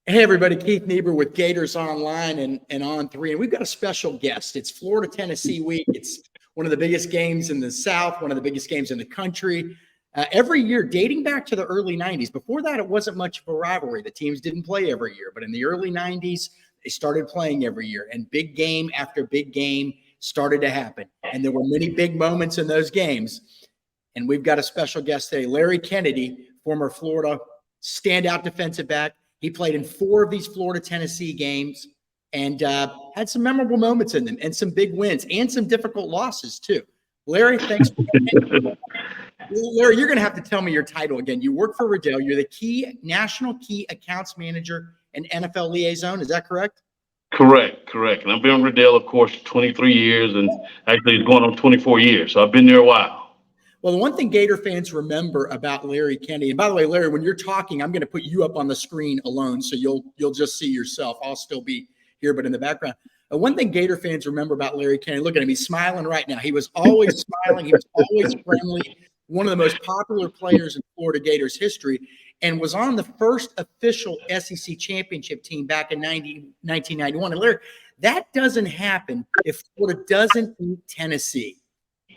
Hey, everybody, Keith Niebuhr with Gators Online and On 3. And we've got a special guest. It's Florida-Tennessee week. It's one of the biggest games in the South, one of the biggest games in the country. Every year, dating back to the early 90s. Before that, it wasn't much of a rivalry. The teams didn't play every year. But in the early 90s, they started playing every year. And big game after big game started to happen. And there were many big moments in those games. And we've got a special guest today, Larry Kennedy, former Florida standout defensive back. He played in 4 of these Florida-Tennessee games and had some memorable moments in them and some big wins and some difficult losses too. Larry, thanks for coming in. Larry, you're going to have to tell me your title again. You work for Riddell. You're the National Key Accounts Manager and NFL Liaison. Is that correct? Correct. And I've been with Riddell, of course, 23 years, and actually it's going on 24 years. So I've been there a while. Well, the one thing Gator fans remember about Larry Kennedy, and by the way, Larry, when you're talking, I'm going to put you up on the screen alone, so you'll just see yourself. I'll still be here, but in the background. One thing Gator fans remember about Larry Kennedy, look at him, he's smiling right now. He was always smiling. He was always friendly. One of the most popular players in Florida Gators history, and was on the first official SEC championship team back in 1991. And Larry, that doesn't happen if Florida doesn't beat Tennessee.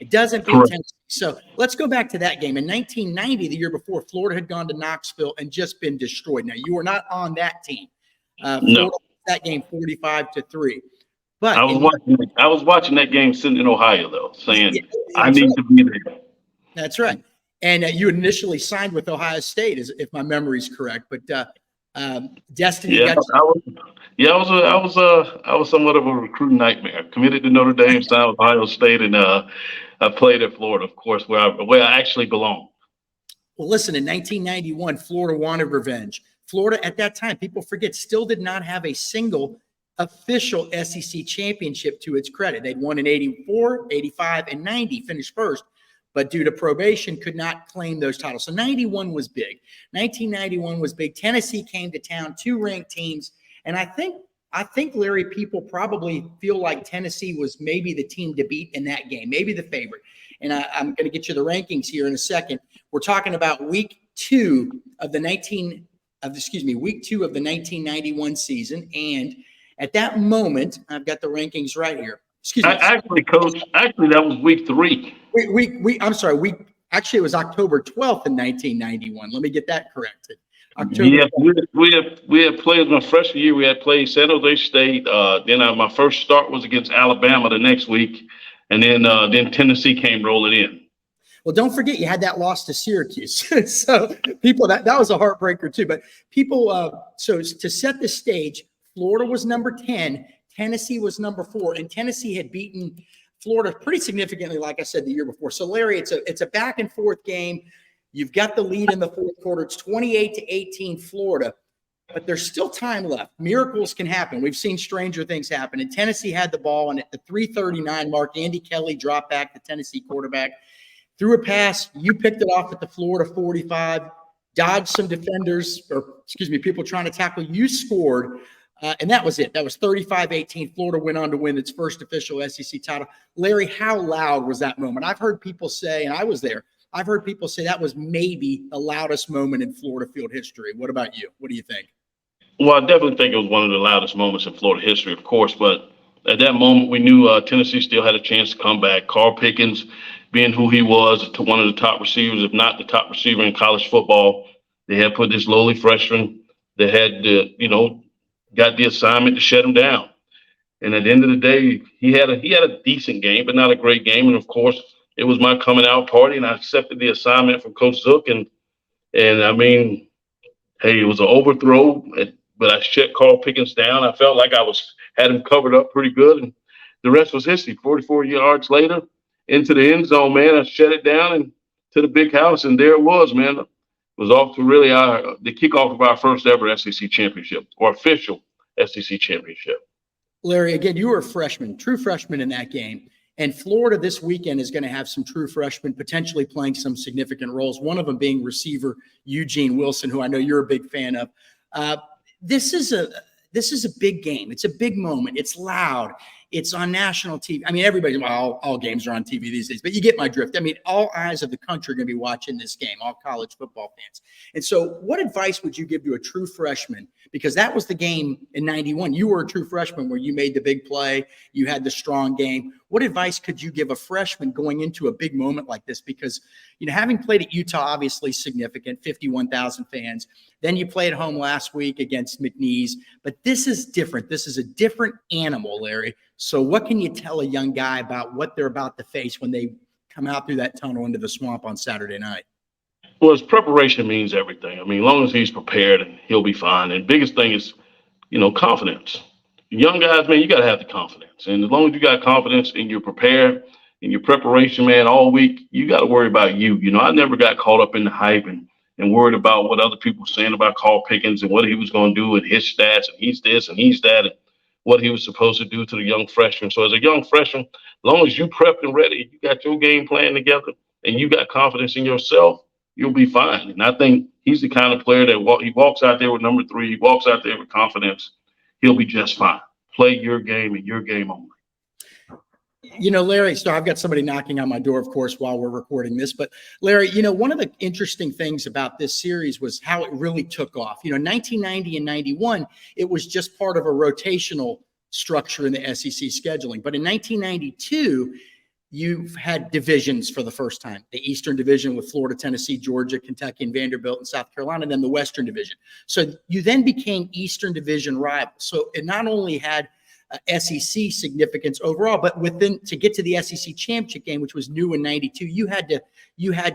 It doesn't beat Tennessee. So let's go back to that game. In 1990, the year before, Florida had gone to Knoxville and just been destroyed. Now, you were not on that team. Florida won that game 45-3. But I was watching that game sitting in Ohio, though, saying, I need to be there. That's right. And you initially signed with Ohio State, if my memory is correct. But destiny got you. I was somewhat of a recruiting nightmare. Committed to Notre Dame, signed with Ohio State, and I played at Florida, of course, where I actually belong. Well, listen, in 1991, Florida wanted revenge. Florida, at that time, people forget, still did not have a single official SEC championship to its credit. They'd won in 84, 85, and 90, finished first, but due to probation, could not claim those titles. So 91 was big. 1991 was big. Tennessee came to town, 2 ranked teams, and I think, Larry, people probably feel like Tennessee was maybe the team to beat in that game, maybe the favorite. And I'm going to get you the rankings here in a second. We're talking about week 2 of the 1991 season. And at that moment, I've got the rankings right here. Excuse me. Actually, Coach, that was week 3. I'm sorry. Actually, it was October 12th in 1991. Let me get that corrected. Yeah, we had played my freshman year. We had played San Jose State. Then my first start was against Alabama the next week, and then Tennessee came rolling in. Well, don't forget you had that loss to Syracuse. So people, that was a heartbreaker too. But people, so to set the stage, Florida was number 10, Tennessee was number 4, and Tennessee had beaten Florida pretty significantly, like I said, the year before. So Larry, it's a back and forth game. You've got the lead in the fourth quarter. It's 28-18 Florida, but there's still time left. Miracles can happen. We've seen stranger things happen. And Tennessee had the ball, and at the 3:39 mark, Andy Kelly dropped back, the Tennessee quarterback, threw a pass. You picked it off at the Florida 45, dodged some defenders, people trying to tackle. You scored, and that was it. That was 35-18. Florida went on to win its first official SEC title. Larry, how loud was that moment? I've heard people say, and I was there, I've heard people say that was maybe the loudest moment in Florida field history. What about you? What do you think? Well, I definitely think it was one of the loudest moments in Florida history, of course. But at that moment, we knew Tennessee still had a chance to come back. Carl Pickens, being who he was, to one of the top receivers, if not the top receiver in college football. They had put this lowly freshman that had, got the assignment to shut him down. And at the end of the day, he had a decent game, but not a great game. And of course, it was my coming out party, and I accepted the assignment from Coach Zook. And I mean, hey, it was an overthrow, but I shut Carl Pickens down. I felt like I had him covered up pretty good, and the rest was history. 44 yards later, into the end zone, man, I shut it down and to the big house, and there it was, man. It was off to really the kickoff of our first ever SEC championship, or official SEC championship. Larry, again, you were a freshman, true freshman in that game. And Florida this weekend is going to have some true freshmen potentially playing some significant roles, one of them being receiver Eugene Wilson, who I know you're a big fan of. This is a big game. It's a big moment. It's loud. It's on national TV. I mean, everybody's, well, all games are on TV these days, but you get my drift. I mean, all eyes of the country are going to be watching this game, all college football fans. And so what advice would you give to a true freshman? Because that was the game in 91. You were a true freshman where you made the big play. You had the strong game. What advice could you give a freshman going into a big moment like this? Because, having played at Utah, obviously significant, 51,000 fans. Then you played home last week against McNeese. But this is different. This is a different animal, Larry. So what can you tell a young guy about what they're about to face when they come out through that tunnel into the swamp on Saturday night? Well, his preparation means everything. I mean, as long as he's prepared, and he'll be fine. And biggest thing is, confidence. Young guys, man, you got to have the confidence. And as long as you got confidence and you're prepared in your preparation, man, all week, you got to worry about you. I never got caught up in the hype and worried about what other people were saying about Carl Pickens and what he was going to do and his stats, and he's this and he's that, and what he was supposed to do to the young freshman. So as a young freshman, as long as you prepped and ready, you got your game plan together, and you got confidence in yourself, you'll be fine. And I think he's the kind of player that he walks out there with number 3, he walks out there with confidence, he'll be just fine. Play your game and your game only. Larry, so I've got somebody knocking on my door, of course, while we're recording this. But Larry, one of the interesting things about this series was how it really took off. 1990 and 91, it was just part of a rotational structure in the SEC scheduling. But in 1992, you've had divisions for the first time. The Eastern Division with Florida, Tennessee, Georgia, Kentucky, and Vanderbilt, and South Carolina, and then the Western Division. So you then became Eastern Division rivals. So it not only had SEC significance overall, but to get to the SEC championship game, which was new in 92, you had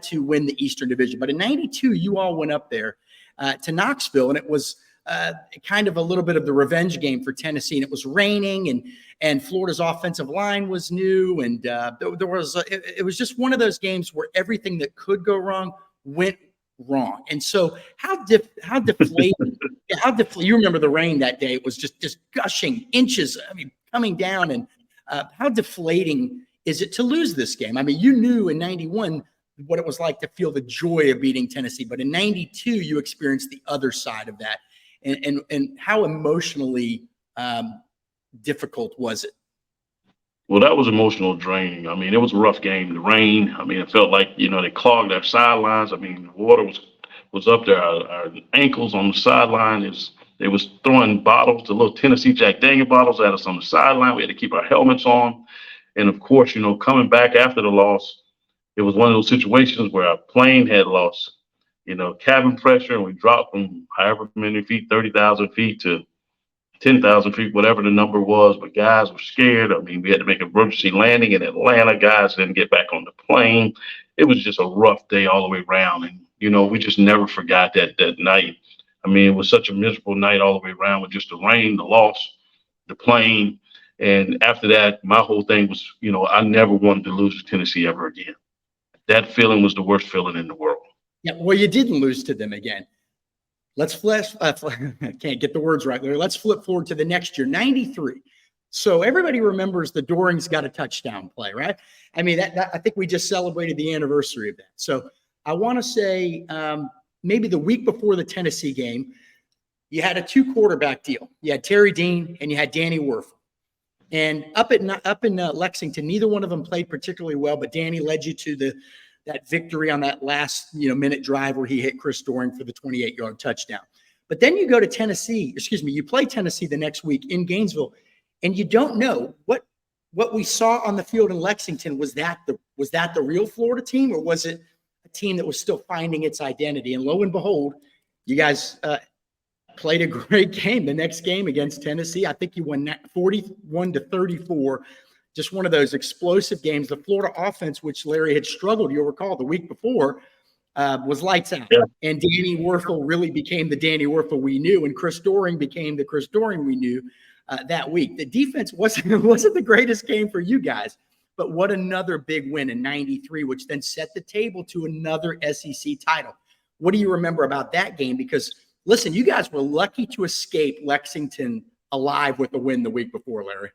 to win the Eastern Division. But in 92, you all went up there to Knoxville, and it was kind of a little bit of the revenge game for Tennessee. And it was raining, and Florida's offensive line was new, and it was just one of those games where everything that could go wrong went wrong. And so how deflating, you remember the rain that day, it was just gushing inches, coming down. And how deflating is it to lose this game? I mean, you knew in 91 what it was like to feel the joy of beating Tennessee, but in 92, you experienced the other side of that. And how emotionally difficult was it? Well, that was emotional draining. I mean, it was a rough game. The rain, it felt like, they clogged our sidelines. I mean, the water was up there. Our ankles on the sideline. They was throwing bottles, the little Tennessee Jack Daniel bottles at us on the sideline. We had to keep our helmets on. And of course, coming back after the loss, it was one of those situations where our plane had lost, cabin pressure, and we dropped from however many feet, 30,000 feet to 10,000 feet, whatever the number was, but guys were scared. I mean, we had to make an emergency landing in Atlanta. Guys didn't get back on the plane. It was just a rough day all the way around. And, we just never forgot that night. I mean, it was such a miserable night all the way around with just the rain, the loss, the plane. And after that, my whole thing was, I never wanted to lose to Tennessee ever again. That feeling was the worst feeling in the world. Yeah, well, you didn't lose to them again. Let's can't get the words right there. Let's flip forward to the next year, 93. So everybody remembers the Doring's got a touchdown play, right? I mean, I think we just celebrated the anniversary of that. So I want to say maybe the week before the Tennessee game, you had a 2-quarterback deal. You had Terry Dean and you had Danny Werfel. And up in Lexington, neither one of them played particularly well, but Danny led you to that victory on that last minute drive where he hit Chris Doering for the 28-yard touchdown. But then you go to Tennessee, you play Tennessee the next week in Gainesville, and you don't know what we saw on the field in Lexington. Was that the real Florida team, or was it a team that was still finding its identity? And lo and behold, you guys played a great game the next game against Tennessee. I think you won 41-34. Just one of those explosive games. The Florida offense, which Larry had struggled, you'll recall, the week before, was lights out. Yeah. And Danny Werfel really became the Danny Werfel we knew, and Chris Doering became the Chris Doering we knew that week. The defense wasn't the greatest game for you guys, but what another big win in 93, which then set the table to another SEC title. What do you remember about that game? Because, listen, you guys were lucky to escape Lexington alive with a win the week before, Larry.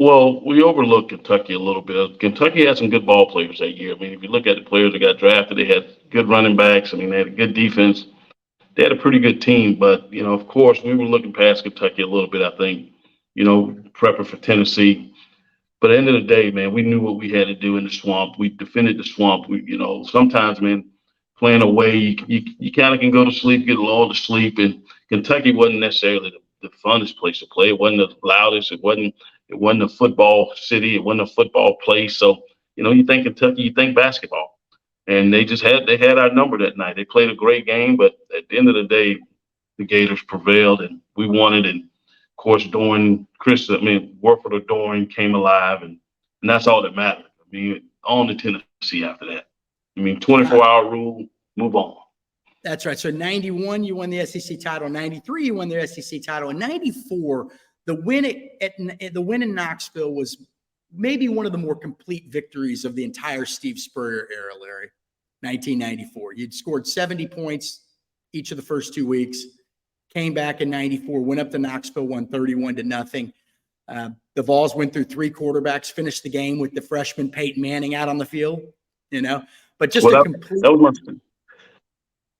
Well, we overlooked Kentucky a little bit. Kentucky had some good ball players that year. I mean, if you look at the players that got drafted, they had good running backs. I mean, they had a good defense. They had a pretty good team. But, of course, we were looking past Kentucky a little bit, I think. prepping for Tennessee. But at the end of the day, man, we knew what we had to do in the swamp. We defended the swamp. Sometimes, man, playing away, you kind of can go to sleep, get lulled to sleep. And Kentucky wasn't necessarily the funnest place to play. It wasn't the loudest. It wasn't a football city. It wasn't a football place. So, you think Kentucky, you think basketball. And they had our number that night. They played a great game, but at the end of the day, the Gators prevailed and we won it. And of course, Warford or Doran came alive, and that's all that mattered. On to Tennessee after that. 24-hour rule, move on. That's right. So 91, you won the SEC title. 93, you won the SEC title. In 94, the win in Knoxville was maybe one of the more complete victories of the entire Steve Spurrier era, Larry. 1994. You'd scored 70 points each of the first 2 weeks. Came back in 94, went up to Knoxville, won 31-0. The Vols went through 3 quarterbacks, finished the game with the freshman Peyton Manning out on the field, but just a complete. That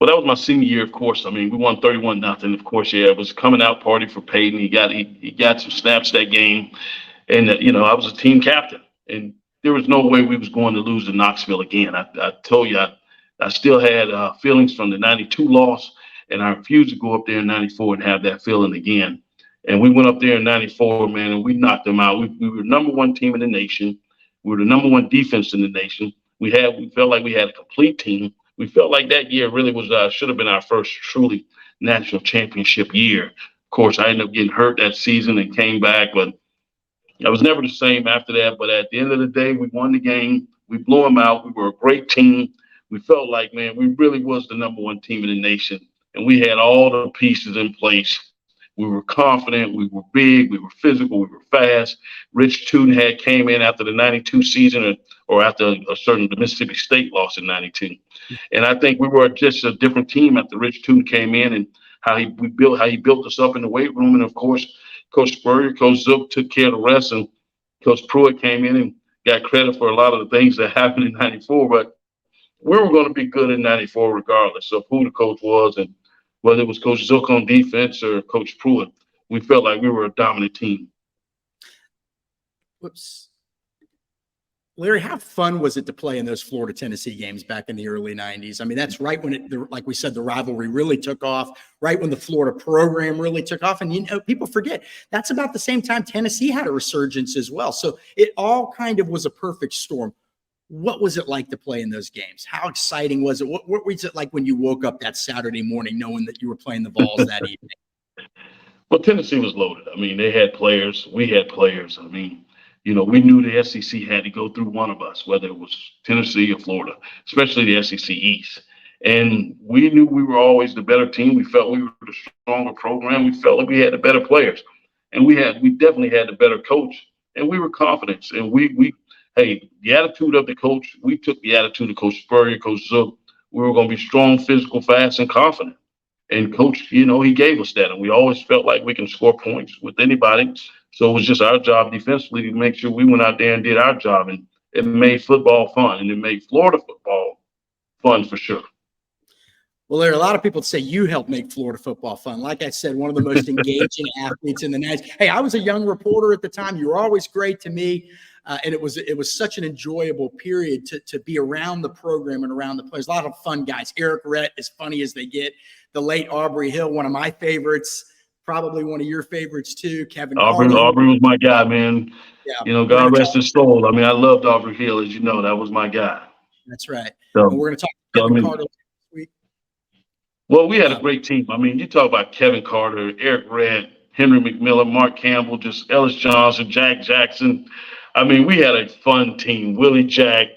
was my senior year, of course. We won 31-0. Of course, yeah, it was a coming out party for Peyton. He got some snaps that game, and I was a team captain, and there was no way we was going to lose to Knoxville again. I told you, I still had feelings from the 92 loss, and I refused to go up there in 94 and have that feeling again. And we went up there in 94, man, and we knocked them out. We were the number 1 team in the nation. We were the number 1 defense in the nation. We felt like we had a complete team. We felt like that year really should have been our first truly national championship year. Of course, I ended up getting hurt that season and came back, but I was never the same after that. But at the end of the day, we won the game. We blew them out. We were a great team. We felt like, man, we really was the number 1 team in the nation. And we had all the pieces in place. We were confident. We were big. We were physical. We were fast. Rich Tootin came in after the 92 season or after the Mississippi State loss in 92. And I think we were just a different team after Rich Tootin came in and how he built us up in the weight room. And, of course, Coach Spurrier, Coach Zook took care of the rest, and Coach Pruitt came in and got credit for a lot of the things that happened in 94. But we were going to be good in 94 regardless of who the coach was, and whether it was Coach Zook on defense or Coach Pruitt. We felt like we were a dominant team. Whoops. Larry, how fun was it to play in those Florida-Tennessee games back in the early 90s? That's right when like we said, the rivalry really took off, right when the Florida program really took off. And, people forget that's about the same time Tennessee had a resurgence as well. So it all kind of was a perfect storm. What was it like to play in those games? How exciting was it? What was it like when you woke up that Saturday morning knowing that you were playing the Vols that evening? Well, Tennessee was loaded. They had players. We had players. We knew the SEC had to go through one of us, whether it was Tennessee or Florida, especially the SEC East. And we knew we were always the better team. We felt we were the stronger program. We felt like we had the better players. And we definitely had the better coach. And we were confident. And the attitude of the coach, we took the attitude of Coach Spurrier, Coach Zook. We were going to be strong, physical, fast, and confident. And Coach, he gave us that. And we always felt like we can score points with anybody. So it was just our job defensively to make sure we went out there and did our job. And it made football fun. And it made Florida football fun for sure. Well, there are a lot of people that say you helped make Florida football fun. Like I said, one of the most engaging athletes in the nation. Hey, I was a young reporter at the time. You were always great to me. And it was such an enjoyable period to be around the program and around the players. A lot of fun guys. Eric Rhett, as funny as they get. The late Aubrey Hill, one of my favorites. Probably one of your favorites too, Kevin Carter. Aubrey was my guy, man. Yeah. God rest his soul. I loved Aubrey Hill, as you know. That was my guy. That's right. So, we're going to talk to Kevin Carter this week. Well, we had a great team. You talk about Kevin Carter, Eric Redd, Henry McMillan, Mark Campbell, just Ellis Johnson, Jack Jackson. We had a fun team. Willie Jack.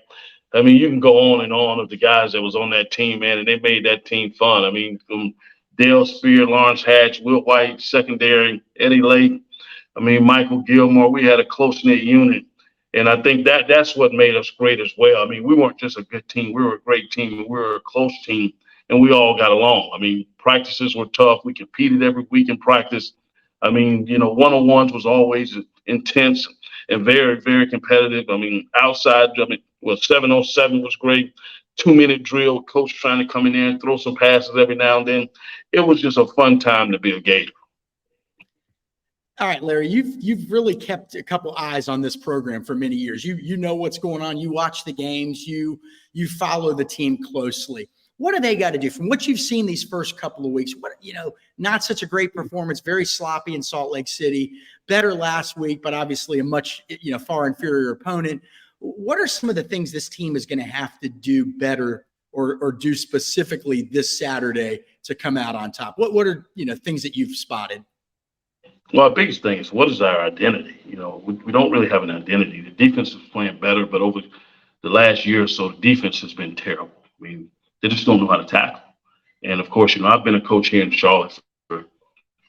You can go on and on of the guys that was on that team, man, and they made that team fun. From Dale Spear, Lawrence Hatch, Will White, secondary, Eddie Lake. Michael Gilmore. We had a close-knit unit. And I think that's what made us great as well. We weren't just a good team. We were a great team. We were a close team, and we all got along. Practices were tough. We competed every week in practice. One-on-ones was always intense and very, very competitive. Outside, 7-on-7 was great. 2-minute drill, coach trying to come in there and throw some passes every now and then. It was just a fun time to be a Gator. All right, Larry, you've really kept a couple eyes on this program for many years. You know what's going on. You watch the games. You follow the team closely. What do they got to do from what you've seen these first couple of weeks? What, not such a great performance, very sloppy in Salt Lake City, better last week, but obviously a much, far inferior opponent. What are some of the things this team is going to have to do better or do specifically this Saturday to come out on top? What are, things that you've spotted? Well, our biggest thing is, what is our identity? We don't really have an identity. The defense is playing better, but over the last year or so, the defense has been terrible. I mean, they just don't know how to tackle. And of course, I've been a coach here in Charlotte for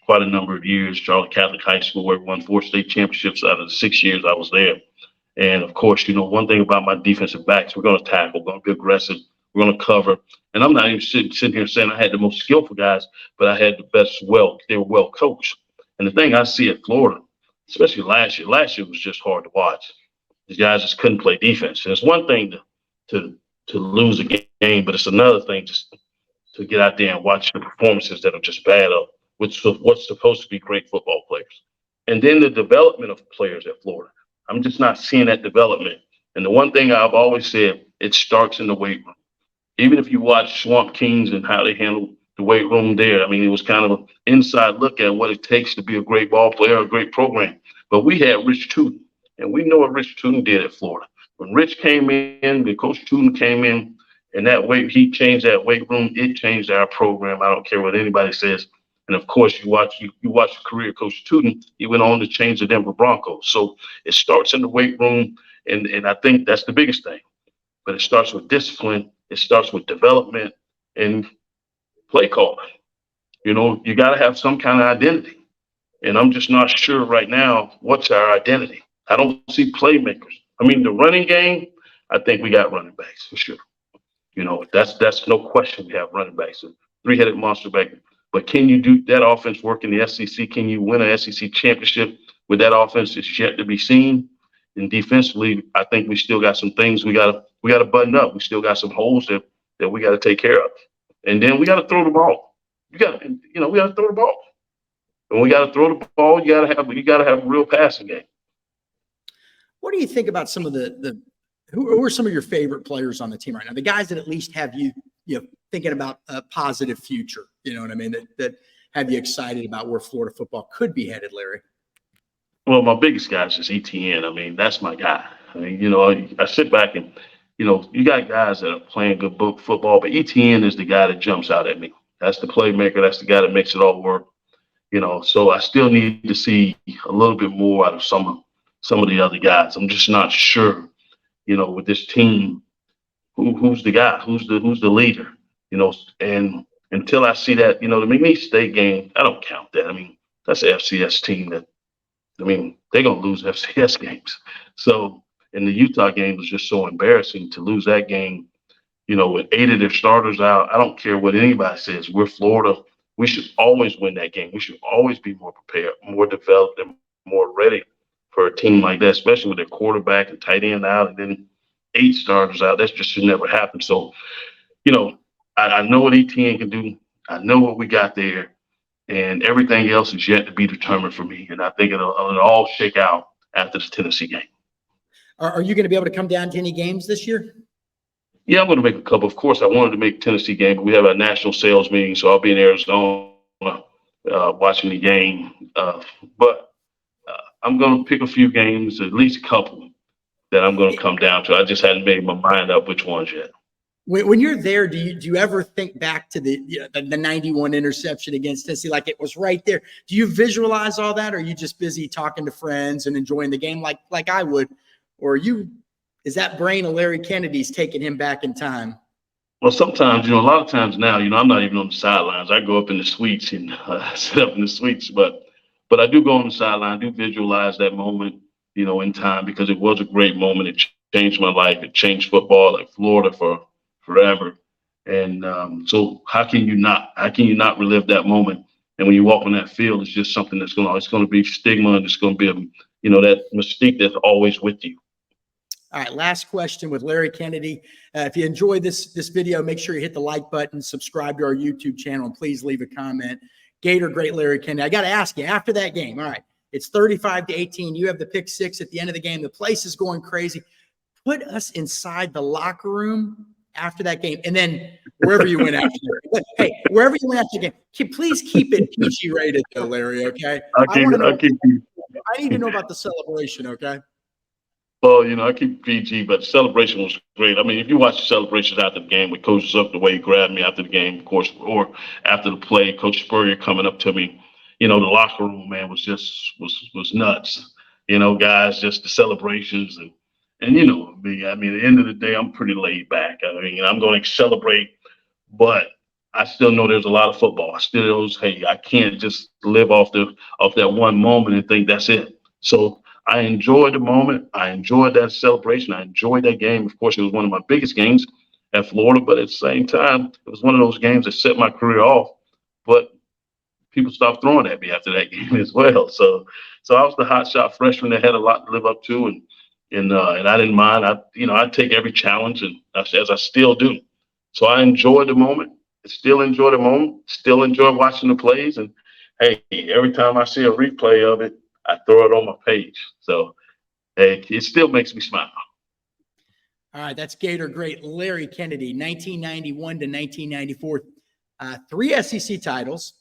quite a number of years, Charlotte Catholic High School, where we won 4 state championships out of the 6 years I was there. And of course, one thing about my defensive backs, we're going to tackle, we're going to be aggressive, we're going to cover. And I'm not even sitting here saying I had the most skillful guys, but I had the best. They were well coached. And the thing I see at Florida, especially last year was just hard to watch. These guys just couldn't play defense. And it's one thing to lose a game, but it's another thing just to get out there and watch the performances that are just bad of what's supposed to be great football players. And then the development of players at Florida. I'm just not seeing that development. And the one thing I've always said, it starts in the weight room. Even if you watch Swamp Kings and how they handle the weight room there, I mean, it was kind of an inside look at what it takes to be a great ball player, a great program. But we had Rich Tootin, and we know what Rich Tootin did at Florida. When Rich came in, the Coach Tootin came in, and he changed that weight room. It changed our program. I don't care what anybody says. And of course, you watch the career of Coach Tootin. He went on to change the Denver Broncos. So it starts in the weight room, and I think that's the biggest thing. But it starts with discipline. It starts with development and play calling. You got to have some kind of identity. And I'm just not sure right now what's our identity. I don't see playmakers. I mean, the running game, I think we got running backs for sure. That's no question. We have running backs, a 3-headed monster back. But can you do that offense work in the SEC? Can you win an SEC championship with that offense? It's yet to be seen. And defensively, I think we still got some things we got to button up. We still got some holes that we got to take care of. And then we got to throw the ball. We got to throw the ball. And we got to throw the ball. You got to have a real passing game. What do you think about some of who are some of your favorite players on the team right now? The guys that at least have you thinking about a positive future, you know what I mean? That have you excited about where Florida football could be headed, Larry? Well, my biggest guy is just ETN. I mean, that's my guy. I mean, I sit back and, you got guys that are playing good football, but ETN is the guy that jumps out at me. That's the playmaker. That's the guy that makes it all work. So I still need to see a little bit more out of some of the other guys. I'm just not sure, with this team, who's the guy, who's the leader, and until I see that, the McNeese State game, I don't count that. I mean, that's an FCS team they're going to lose FCS games. So, and the Utah game was just so embarrassing to lose that game, with 8 of their starters out. I don't care what anybody says. We're Florida. We should always win that game. We should always be more prepared, more developed, and more ready for a team like that, especially with their quarterback and tight end out and then 8 starters out. That just should never happen. So, I know what ETN can do. I know what we got there. And everything else is yet to be determined for me. And I think it'll all shake out after the Tennessee game. Are you going to be able to come down to any games this year? Yeah, I'm going to make a couple. Of course, I wanted to make Tennessee game, but we have a national sales meeting, so I'll be in Arizona watching the game. But I'm going to pick a few games, at least a couple, that I'm going to come down to. I just hadn't made my mind up which ones yet. When you're there, do you ever think back to the 91 interception against Tennessee, like it was right there? Do you visualize all that, or are you just busy talking to friends and enjoying the game like I would? Or is that brain of Larry Kennedy's taking him back in time? Well, sometimes, a lot of times now, I'm not even on the sidelines. I go up in the suites and sit up in the suites, but I do go on the sideline, do visualize that moment, in time, because it was a great moment. It changed my life. It changed football at Florida for forever. And so how can you not relive that moment? And when you walk on that field, it's just something it's going to be stigma, and it's going to be that mystique that's always with you. All right, last question with Larry Kennedy. If you enjoyed this video, make sure you hit the like button, subscribe to our YouTube channel, and please leave a comment. Gator great Larry Kennedy. I got to ask you, after that game, all right, It's 35-18. You have the pick six at the end of the game. The place is going crazy. Put us inside the locker room after that game, and then wherever you went after. Hey, wherever you went after the game, please keep it PG rated, though, Larry. Okay. I need to know about the celebration. Okay. Well, I keep PG, but the celebration was great. I mean, if you watch the celebrations after the game with Coach Zuck, the way he grabbed me after the game, of course, or after the play, Coach Spurrier coming up to me, the locker room, man, was just was nuts. Guys, just the celebrations and me. I mean, at the end of the day, I'm pretty laid back. I mean, I'm going to celebrate, but I still know there's a lot of football. I still knows, hey, I can't just live off that one moment and think that's it. So I enjoyed the moment. I enjoyed that celebration. I enjoyed that game. Of course, it was one of my biggest games at Florida, but at the same time, it was one of those games that set my career off. But people stopped throwing at me after that game as well. So I was the hot shot freshman that had a lot to live up to, and I didn't mind. I take every challenge, and as I still do. So I enjoyed the moment. I still enjoy the moment. Still enjoy watching the plays, and hey, every time I see a replay of it, I throw it on my page. So hey, it still makes me smile. All right, that's Gator great Larry Kennedy, 1991 to 1994, 3 SEC titles,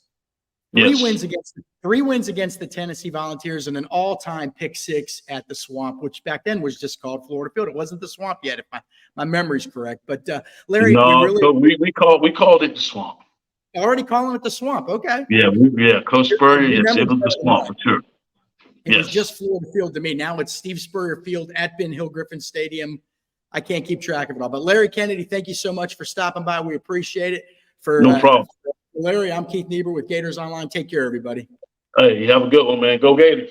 three wins against the Tennessee Volunteers, and an all-time pick six at the Swamp, which back then was just called Florida Field. It wasn't the Swamp yet, if my memory's correct. But Larry, we called it the Swamp. Already calling it the Swamp. Okay. Yeah, Coach Spurrier. Yes, it was the Swamp for sure. It was just Florida Field to me. Now it's Steve Spurrier Field at Ben Hill Griffin Stadium. I can't keep track of it all. But Larry Kennedy, thank you so much for stopping by. We appreciate it. No problem. Larry, I'm Keith Niebuhr with Gators Online. Take care, everybody. Hey, you have a good one, man. Go Gators.